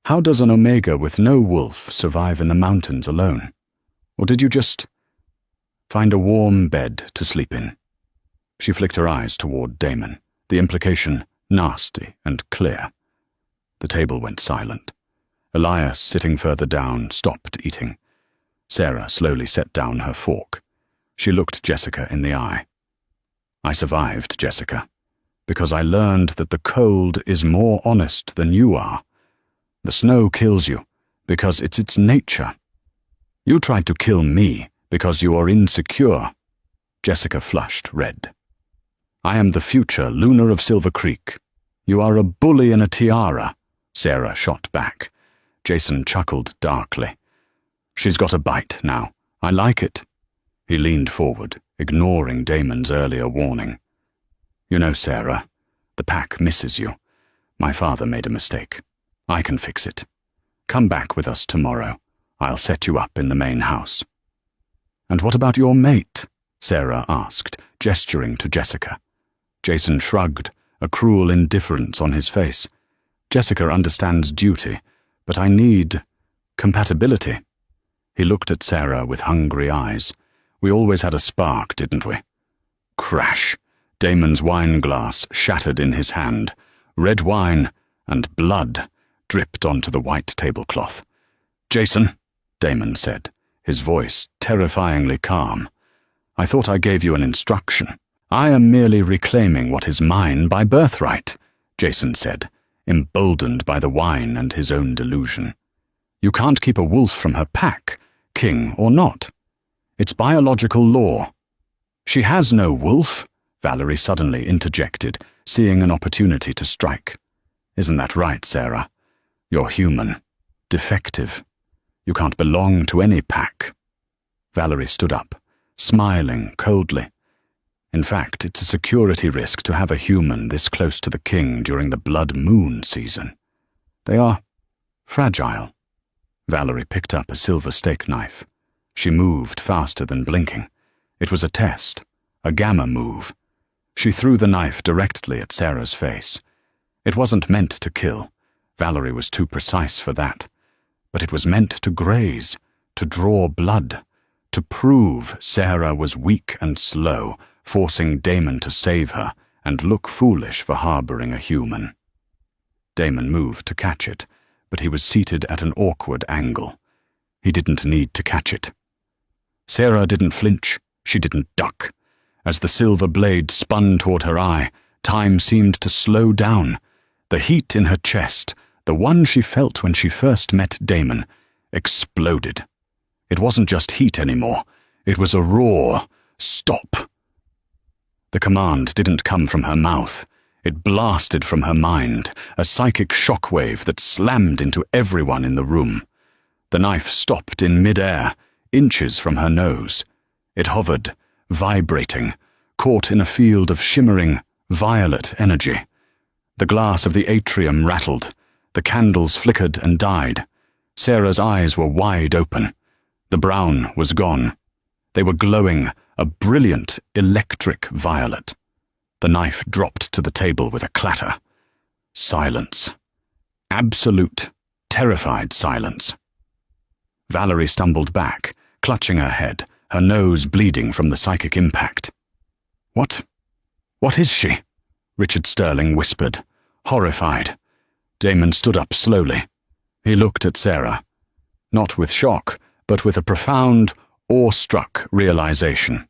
how does an Omega with no wolf survive in the mountains alone? Or did you just find a warm bed to sleep in?" She flicked her eyes toward Damon, the implication nasty and clear. The table went silent. Elias, sitting further down, stopped eating. Sarah slowly set down her fork. She looked Jessica in the eye. "I survived, Jessica, because I learned that the cold is more honest than you are. The snow kills you because it's its nature. You tried to kill me because you are insecure." Jessica flushed red. "I am the future Lunar of Silver Creek. You are a bully in a tiara," Sarah shot back. Jason chuckled darkly. "She's got a bite now. I like it." He leaned forward, ignoring Damon's earlier warning. "You know, Sarah, the pack misses you. My father made a mistake. I can fix it. Come back with us tomorrow. I'll set you up in the main house." "And what about your mate?" Sarah asked, gesturing to Jessica. Jason shrugged, a cruel indifference on his face. "Jessica understands duty, but I need compatibility." He looked at Sarah with hungry eyes. "We always had a spark, didn't we?" Crash! Damon's wine glass shattered in his hand. Red wine and blood dripped onto the white tablecloth. "Jason," Damon said, his voice terrifyingly calm, "I thought I gave you an instruction." "I am merely reclaiming what is mine by birthright," Jason said, emboldened by the wine and his own delusion. "You can't keep a wolf from her pack, king or not. It's biological law." "She has no wolf," Valerie suddenly interjected, seeing an opportunity to strike. "Isn't that right, Sarah? You're human, defective. You can't belong to any pack." Valerie stood up, smiling coldly. "In fact, it's a security risk to have a human this close to the king during the blood moon season. They are fragile." Valerie picked up a silver steak knife. She moved faster than blinking. It was a test, a gamma move. She threw the knife directly at Sarah's face. It wasn't meant to kill. Valerie was too precise for that. But it was meant to graze, to draw blood, to prove Sarah was weak and slow, forcing Damon to save her and look foolish for harboring a human. Damon moved to catch it, but he was seated at an awkward angle. He didn't need to catch it. Sarah didn't flinch. She didn't duck. As the silver blade spun toward her eye, time seemed to slow down. The heat in her chest, the one she felt when she first met Damon, exploded. It wasn't just heat anymore. It was a roar. "Stop!" The command didn't come from her mouth. It blasted from her mind, a psychic shockwave that slammed into everyone in the room. The knife stopped in mid-air, inches from her nose. It hovered, vibrating, caught in a field of shimmering, violet energy. The glass of the atrium rattled. The candles flickered and died. Sarah's eyes were wide open. The brown was gone. They were glowing, a brilliant, electric violet. The knife dropped to the table with a clatter. Silence. Absolute, terrified silence. Valerie stumbled back, clutching her head, her nose bleeding from the psychic impact. What is she?" Richard Sterling whispered, horrified. Damon stood up slowly. He looked at Sarah, not with shock, but with a profound, awestruck realization.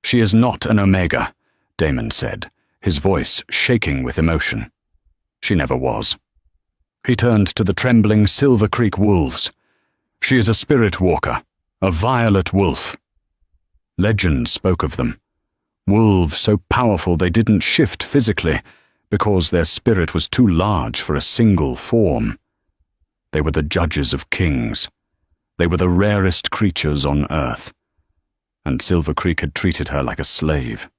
"She is not an Omega," Damon said, his voice shaking with emotion. "She never was." He turned to the trembling Silver Creek wolves. "She is a spirit walker, a violet wolf." Legend spoke of them. Wolves so powerful they didn't shift physically because their spirit was too large for a single form. They were the judges of kings. They were the rarest creatures on Earth. And Silver Creek had treated her like a slave.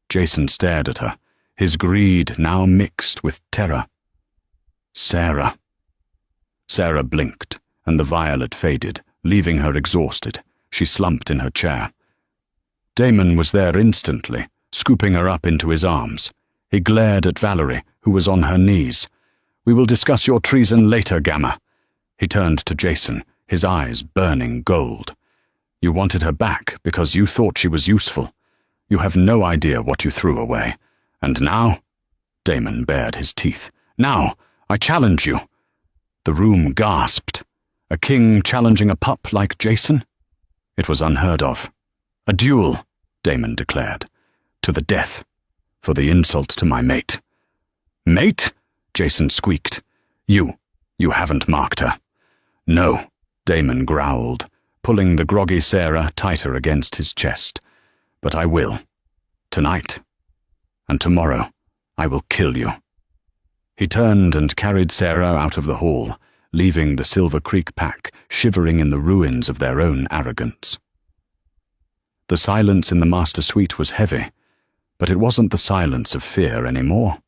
Jason stared at her, his greed now mixed with terror. "Sarah." Sarah blinked, and the violet faded, leaving her exhausted. She slumped in her chair. Damon was there instantly, scooping her up into his arms. He glared at Valerie, who was on her knees. "We will discuss your treason later, Gamma." He turned to Jason, his eyes burning gold. "You wanted her back because you thought she was useful. You have no idea what you threw away. And now?" Damon bared his teeth. "Now, I challenge you." The room gasped. A king challenging a pup like Jason? It was unheard of. "A duel," Damon declared. "To the death. For the insult to my mate." "Mate?" Jason squeaked. You haven't marked her." "No," Damon growled, pulling the groggy Sarah tighter against his chest. "But I will. Tonight. And tomorrow I will kill you." He turned and carried Sarah out of the hall, leaving the Silver Creek pack shivering in the ruins of their own arrogance. The silence in the master suite was heavy, but it wasn't the silence of fear anymore.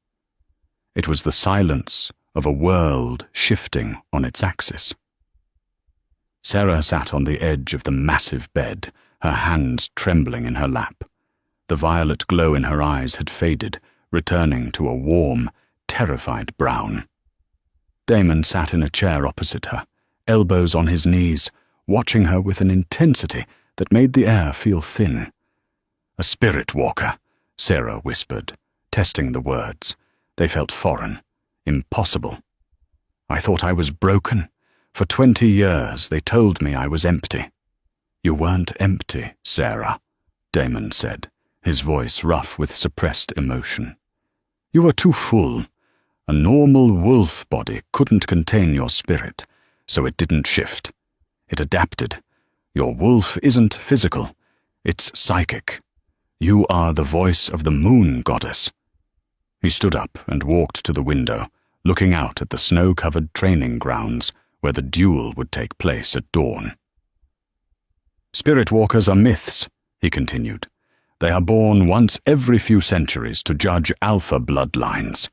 It was the silence of a world shifting on its axis. Sarah sat on the edge of the massive bed, her hands trembling in her lap. The violet glow in her eyes had faded, returning to a warm, terrified brown. Damon sat in a chair opposite her, elbows on his knees, watching her with an intensity that made the air feel thin. "A spirit walker," Sarah whispered, testing the words. They felt foreign, impossible. "I thought I was broken. For 20 years they told me I was empty." "You weren't empty, Sarah," Damon said, his voice rough with suppressed emotion. "You were too full. A normal wolf body couldn't contain your spirit, so it didn't shift. It adapted. Your wolf isn't physical, it's psychic. You are the voice of the moon goddess." He stood up and walked to the window, looking out at the snow-covered training grounds where the duel would take place at dawn. "Spirit walkers are myths," he continued. "They are born once every few centuries to judge alpha bloodlines,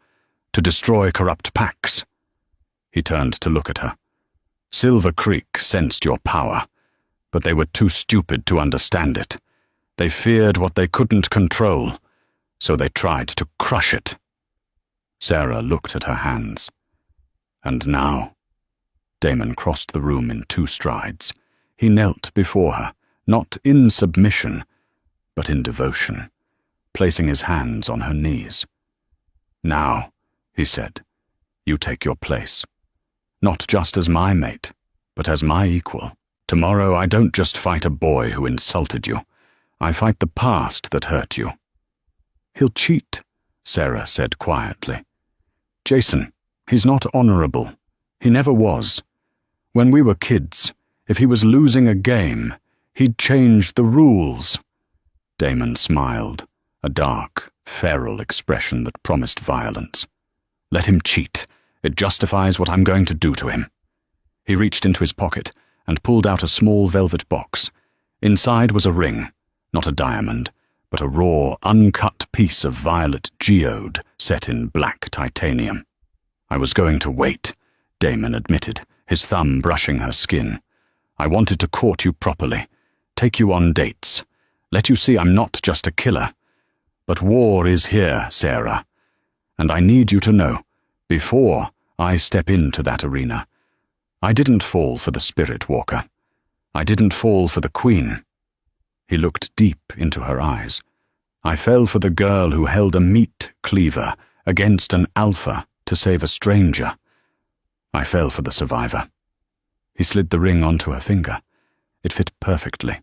to destroy corrupt packs." He turned to look at her. "Silver Creek sensed your power, but they were too stupid to understand it. They feared what they couldn't control, so they tried to crush it." Sarah looked at her hands. "And now?" Damon crossed the room in 2 strides. He knelt before her, not in submission, but in devotion, placing his hands on her knees. "Now," he said, "you take your place. Not just as my mate, but as my equal. Tomorrow I don't just fight a boy who insulted you. I fight the past that hurt you." "He'll cheat," Sarah said quietly. "Jason, he's not honorable. He never was. When we were kids, if he was losing a game, he'd change the rules." Damon smiled, a dark, feral expression that promised violence. "Let him cheat. It justifies what I'm going to do to him." He reached into his pocket and pulled out a small velvet box. Inside was a ring, not a diamond, but a raw, uncut piece of violet geode set in black titanium. "I was going to wait," Damon admitted, his thumb brushing her skin. "I wanted to court you properly, take you on dates, let you see I'm not just a killer. But war is here, Sarah, and I need you to know, before I step into that arena, I didn't fall for the spirit walker. I didn't fall for the queen." He looked deep into her eyes. "I fell for the girl who held a meat cleaver against an alpha to save a stranger. I fell for the survivor." He slid the ring onto her finger. It fit perfectly.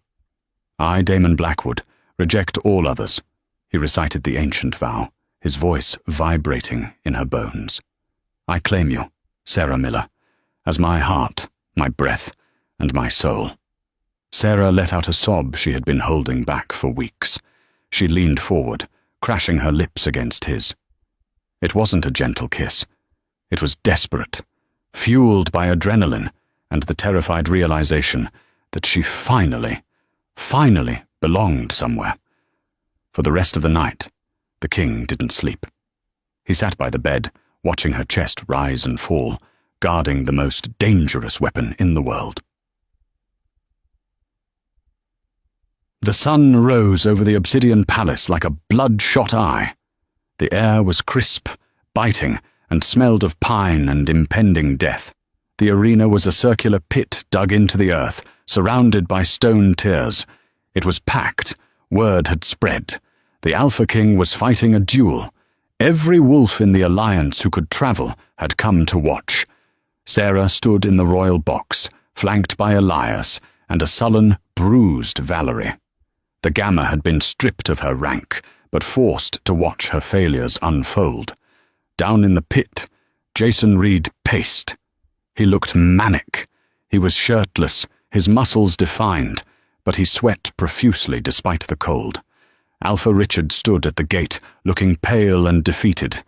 I, Damon Blackwood, reject all others, he recited the ancient vow, his voice vibrating in her bones. I claim you, Sarah Miller, as my heart, my breath, and my soul. Sarah let out a sob she had been holding back for weeks. She leaned forward, crashing her lips against his. It wasn't a gentle kiss. It was desperate, fueled by adrenaline and the terrified realization that she finally belonged somewhere. For the rest of the night, the king didn't sleep. He sat by the bed, watching her chest rise and fall, guarding the most dangerous weapon in the world. The sun rose over the obsidian palace like a bloodshot eye. The air was crisp, biting, and smelled of pine and impending death. The arena was a circular pit dug into the earth, surrounded by stone tiers. It was packed. Word had spread. The Alpha King was fighting a duel. Every wolf in the Alliance who could travel had come to watch. Sarah stood in the royal box, flanked by Elias and a sullen, bruised Valerie. The Gamma had been stripped of her rank, but forced to watch her failures unfold. Down in the pit, Jason Reed paced. He looked manic. He was shirtless, his muscles defined, but he sweat profusely despite the cold. Alpha Richard stood at the gate, looking pale and defeated.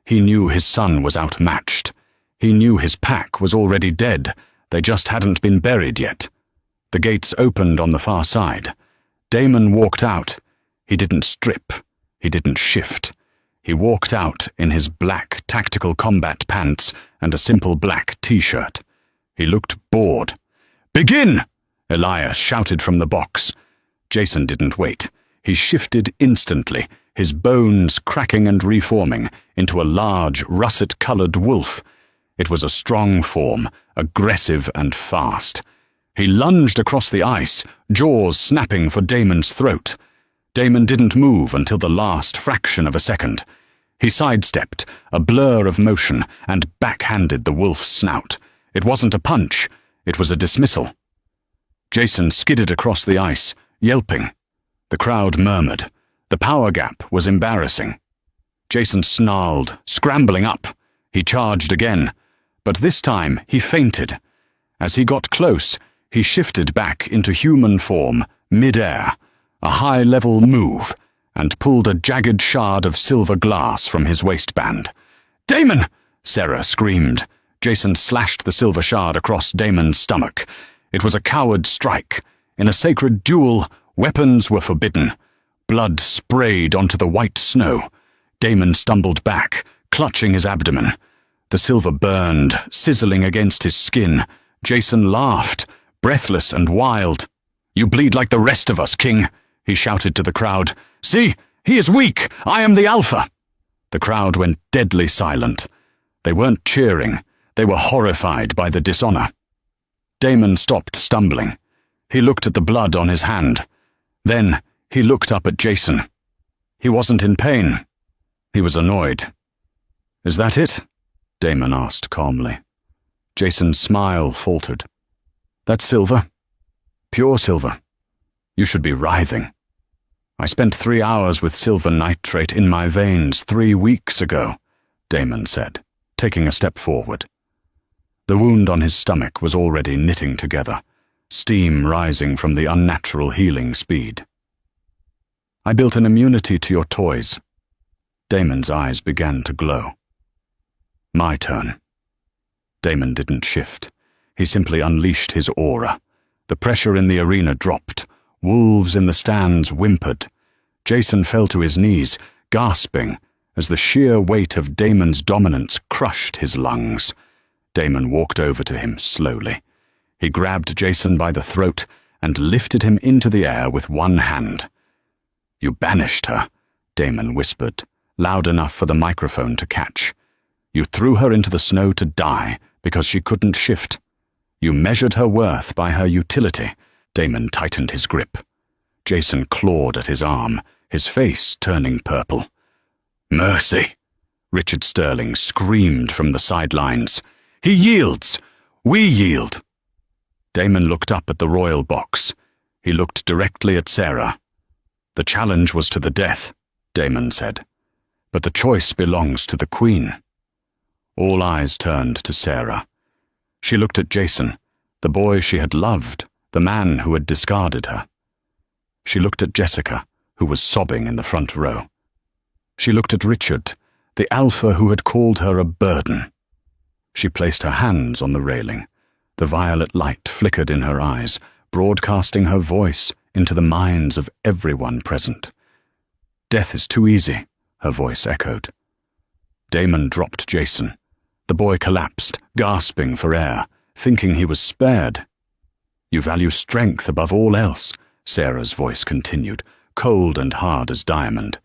He knew his son was outmatched. He knew his pack was already dead. They just hadn't been buried yet. The gates opened on the far side. Damon walked out. He didn't strip. He didn't shift. He walked out in his black tactical combat pants and a simple black t-shirt. He looked bored. "Begin!" Elias shouted from the box. Jason didn't wait. He shifted instantly, his bones cracking and reforming into a large, russet-colored wolf. It was a strong form, aggressive and fast. He lunged across the ice, jaws snapping for Damon's throat. Damon didn't move until the last fraction of a second. He sidestepped, a blur of motion, and backhanded the wolf's snout. It wasn't a punch, it was a dismissal. Jason skidded across the ice, yelping. The crowd murmured. The power gap was embarrassing. Jason snarled, scrambling up. He charged again, but this time he feinted. As he got close, he shifted back into human form, mid-air, a high-level move, and pulled a jagged shard of silver glass from his waistband. "Damon!" Sarah screamed. Jason slashed the silver shard across Damon's stomach. It was a coward strike. In a sacred duel, weapons were forbidden. Blood sprayed onto the white snow. Damon stumbled back, clutching his abdomen. The silver burned, sizzling against his skin. Jason laughed, breathless and wild. "You bleed like the rest of us, King," he shouted to the crowd. "See, he is weak. I am the Alpha." The crowd went deadly silent. They weren't cheering. They were horrified by the dishonor. Damon stopped stumbling. He looked at the blood on his hand. Then he looked up at Jason. He wasn't in pain. He was annoyed. "Is that it?" Damon asked calmly. Jason's smile faltered. "That's silver. Pure silver. You should be writhing. I spent 3 hours with silver nitrate in my veins 3 weeks ago," Damon said, taking a step forward. The wound on his stomach was already knitting together, steam rising from the unnatural healing speed. "I built an immunity to your toys." Damon's eyes began to glow. "My turn." Damon didn't shift. He simply unleashed his aura. The pressure in the arena dropped. Wolves in the stands whimpered. Jason fell to his knees, gasping, as the sheer weight of Damon's dominance crushed his lungs. Damon walked over to him slowly. He grabbed Jason by the throat and lifted him into the air with one hand. "You banished her," Damon whispered, loud enough for the microphone to catch. "You threw her into the snow to die because she couldn't shift. You measured her worth by her utility." Damon tightened his grip. Jason clawed at his arm, his face turning purple. "Mercy!" Richard Sterling screamed from the sidelines. "He yields! We yield!" Damon looked up at the royal box. He looked directly at Sarah. "The challenge was to the death," Damon said. "But the choice belongs to the queen." All eyes turned to Sarah. She looked at Jason, the boy she had loved, the man who had discarded her. She looked at Jessica, who was sobbing in the front row. She looked at Richard, the alpha who had called her a burden. She placed her hands on the railing. The violet light flickered in her eyes, broadcasting her voice into the minds of everyone present. "Death is too easy," her voice echoed. Damon dropped Jason. The boy collapsed, gasping for air, thinking he was spared. "You value strength above all else," Sarah's voice continued, cold and hard as diamond.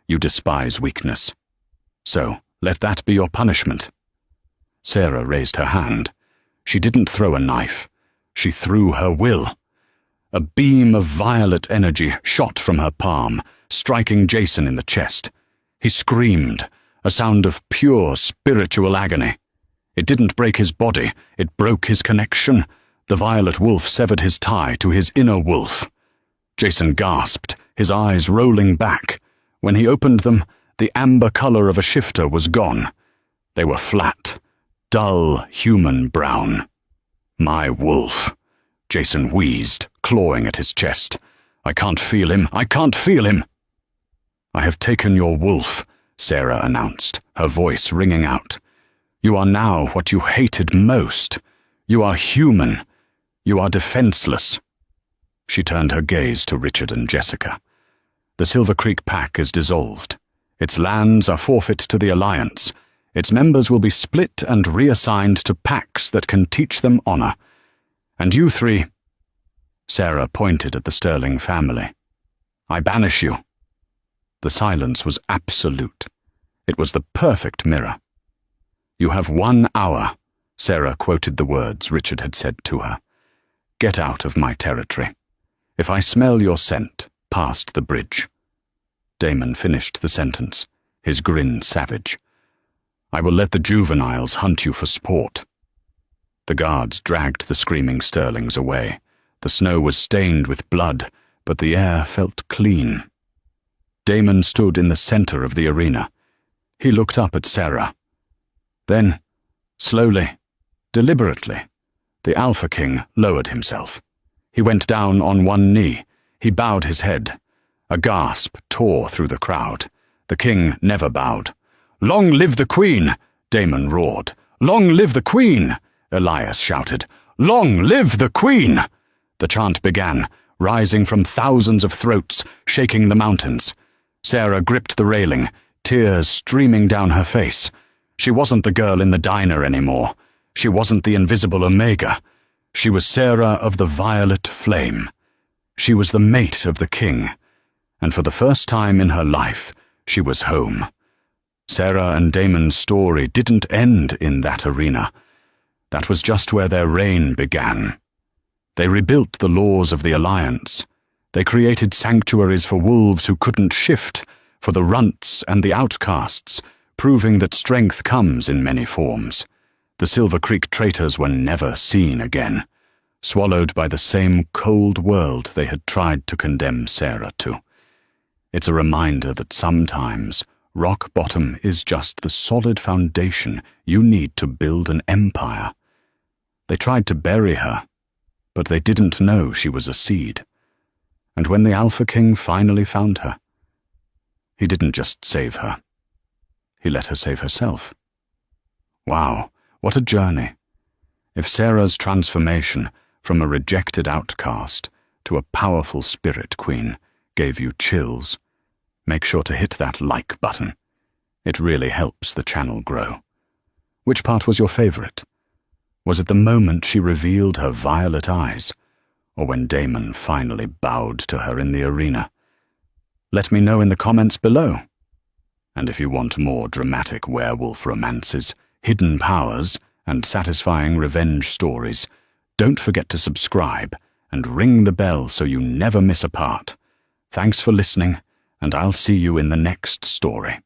"You despise weakness. So, let that be your punishment." Sarah raised her hand. She didn't throw a knife. She threw her will. A beam of violet energy shot from her palm, striking Jason in the chest. He screamed, a sound of pure spiritual agony. It didn't break his body, it broke his connection. The violet wolf severed his tie to his inner wolf. Jason gasped, his eyes rolling back. When he opened them, the amber color of a shifter was gone. They were flat, dull human brown. "My wolf," Jason wheezed, clawing at his chest. "I can't feel him, I can't feel him." "I have taken your wolf," Sarah announced, her voice ringing out. "You are now what you hated most. You are human. You are defenseless." She turned her gaze to Richard and Jessica. "The Silver Creek Pack is dissolved. Its lands are forfeit to the Alliance. Its members will be split and reassigned to packs that can teach them honor. And you three," Sarah pointed at the Sterling family, "I banish you." The silence was absolute. It was the perfect mirror. "You have 1 hour," Sarah quoted the words Richard had said to her. "Get out of my territory. If I smell your scent, past the bridge." Damon finished the sentence, his grin savage. "I will let the juveniles hunt you for sport." The guards dragged the screaming Sterlings away. The snow was stained with blood, but the air felt clean. Damon stood in the center of the arena. He looked up at Sarah. Then, slowly, deliberately, the Alpha King lowered himself. He went down on one knee. He bowed his head. A gasp tore through the crowd. The king never bowed. "Long live the Queen!" Damon roared. "Long live the Queen!" Elias shouted. "Long live the Queen!" The chant began, rising from thousands of throats, shaking the mountains. Sarah gripped the railing, tears streaming down her face. She wasn't the girl in the diner anymore. She wasn't the invisible Omega. She was Sarah of the Violet Flame. She was the mate of the king. And for the first time in her life, she was home. Sarah and Damon's story didn't end in that arena. That was just where their reign began. They rebuilt the laws of the Alliance. They created sanctuaries for wolves who couldn't shift, for the runts and the outcasts, proving that strength comes in many forms. The Silver Creek traitors were never seen again, swallowed by the same cold world they had tried to condemn Sarah to. It's a reminder that sometimes rock bottom is just the solid foundation you need to build an empire. They tried to bury her, but they didn't know she was a seed. And when the Alpha King finally found her, he didn't just save her. He let her save herself. Wow, what a journey. If Sarah's transformation from a rejected outcast to a powerful spirit queen gave you chills, make sure to hit that like button. It really helps the channel grow. Which part was your favorite? Was it the moment she revealed her violet eyes, or when Damon finally bowed to her in the arena? Let me know in the comments below. And if you want more dramatic werewolf romances, hidden powers, and satisfying revenge stories, don't forget to subscribe and ring the bell so you never miss a part. Thanks for listening, and I'll see you in the next story.